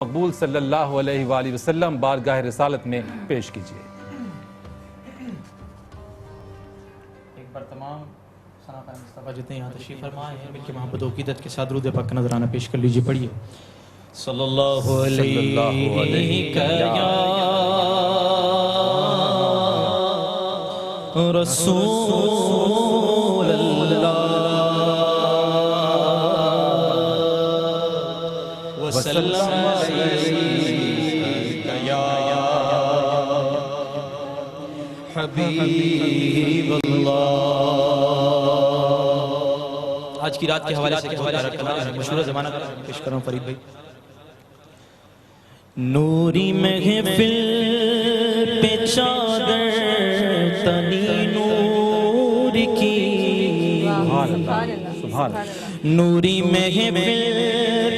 مقبول صلی اللہ علیہ وآلہ وسلم بارگاہ رسالت میں پیش کیجئے۔ ایک بار تمام صحابہ مصطفیٰ جتنے یہاں تشریف فرمائے ہیں مل کے محبت و عقیدت کے ساتھ درود پاک کا نذرانہ پیش کر لیجئے، پڑھیے۔ صلی اللہ علیہ یا رسول اللہ وسلم علیہ یا حبیب اللہ۔ آج کی رات کے حوالے سے مشہور زمانہ پیش کر رہا ہوں فرید بھائی۔ نوری محفل پہ چادر تنی نور کی، نوری محفل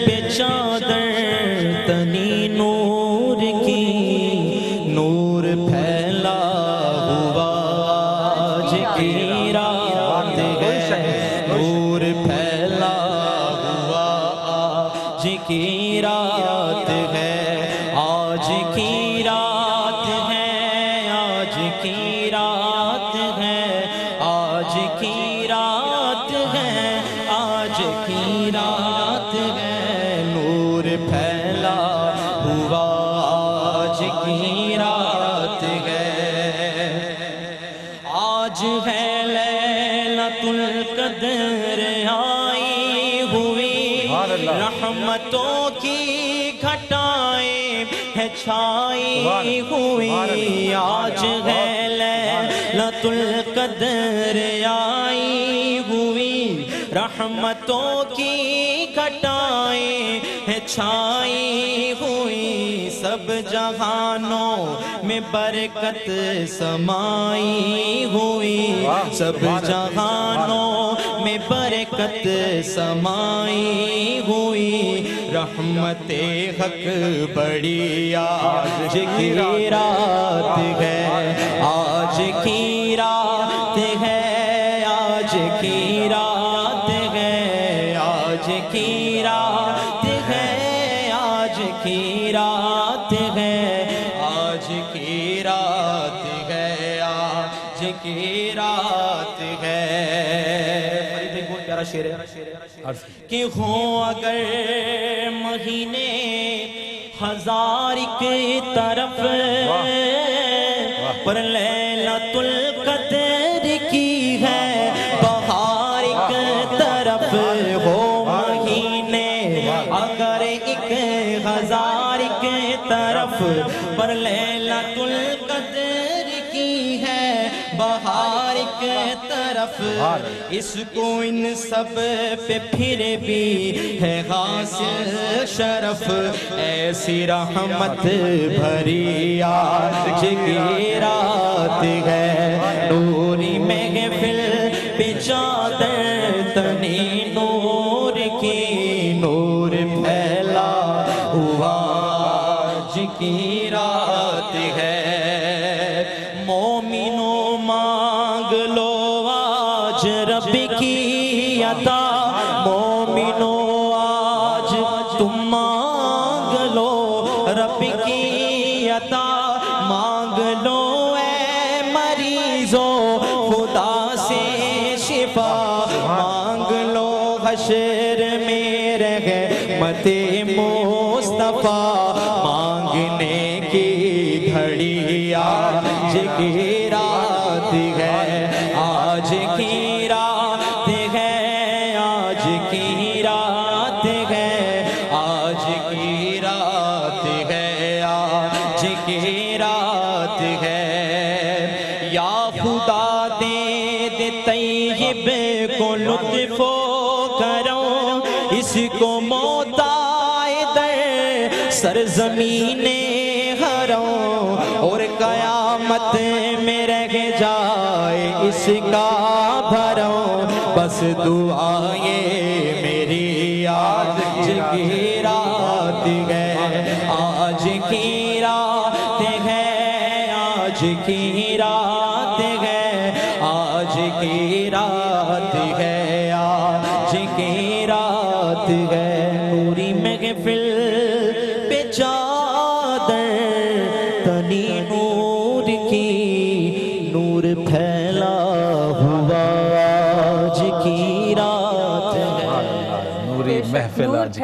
پہ چادر تنی نور کی، نور پھیلا ہوا آج کی رات ہے، نور پھیلا ہوا آج کی رات ہے، آج کی رات ہے، آج کی رات ہے، آج کی رات ہے، آج کی رات ہے، نور پھیلا ہوا آج کی رات ہے، آج ہے لیلۃ القدر آئی ہوئی، رحمتوں کی گھٹائیں ہے چھائی ہوئی، آج ہے لیلۃ القدر آئی ہوئی، رحمتوں کی گھٹائیں ہے چھائی ہوئی، سب جہانوں میں برکت سمائی ہوئی، سب جہانوں میں برکت سمائی ہوئی، رحمت حق بڑی آج کی رات ہے، آج کی رات ہے، آج کی رات ہے، آج کی رات ہے، آج کی رات ہے، آج کی رات ہے، آج کی رات ہے۔ بہت پیارا شعر ہے کہ ہوں اگر مہینے ہزار کی طرف، پر لیلۃ القدر کی ہے بہار ایک طرف، ہو مہینے اگر ایک ہزار کی طرف، پر لیلۃ القدر کی ہے بہار ایک طرف، اس کو ان سب پہ پھر بھی ہے حاصل شرف، ایسی رحمت بھری آج کی رات ہے، نوری محفل پہ چادر تنی نور کی، نور پھیلا ہوا آج کی رات ہے، مومنوں مانگ لو آج رب کی عطا، مومنوں آج تم مانگ لو رب کی عطا، مانگ لو اے مریضوں خدا سے شفا، مانگ لو حشر میں رحمت مصطفیٰ، مانگنے کی گھڑی آج کی رات ہے، آج کی رات ہے، آج کی رات ہے، آج کی رات ہے، آج کی رات ہے، یا خدا دے دے طیب کو لطف و کرم، اس کو موتائے در سرزمین حرم، اور قیامت میں رہ جائے اس کا بھرم، بس دعائیں میری آج کی رات ہے، آج کی رات ہے، آج کی رات ہے، آج کی رات ہے، آج کی رات ہے، نوری محفل چادر تنی نور کی نور پھیلا ہوا آج کی رات ہے نوری محفل آج